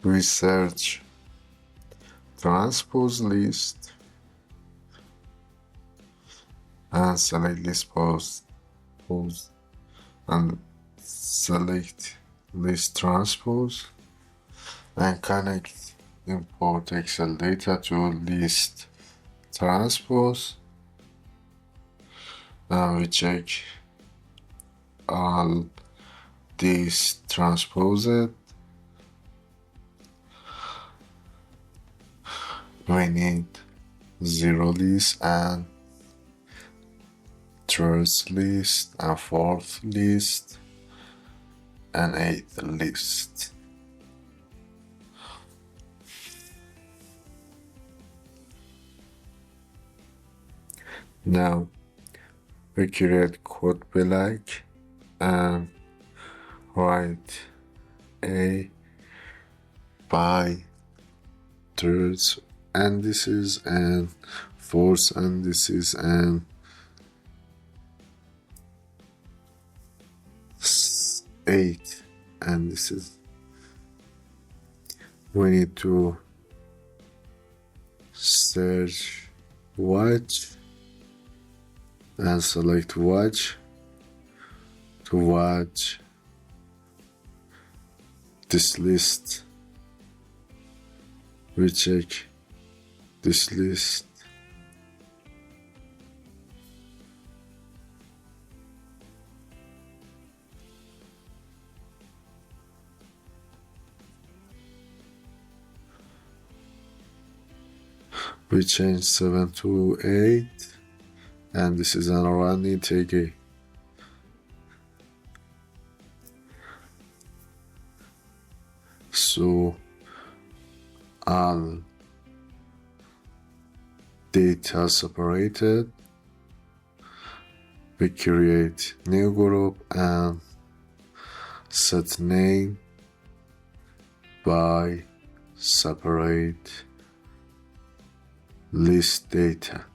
We search transpose list and select list pose and select list transpose and connect import Excel data to list transpose, and we check all these transposed. We need 0 list and 3rd list and 4th list and 8th list. Now we create code block and write A by 3rd indices and 4th indices and 8 indices. We need to search watch and select watch to watch this list. We check this list. We change 7 to 8, and this is an running tag. So all data separated. We create new group and set name by separate list data.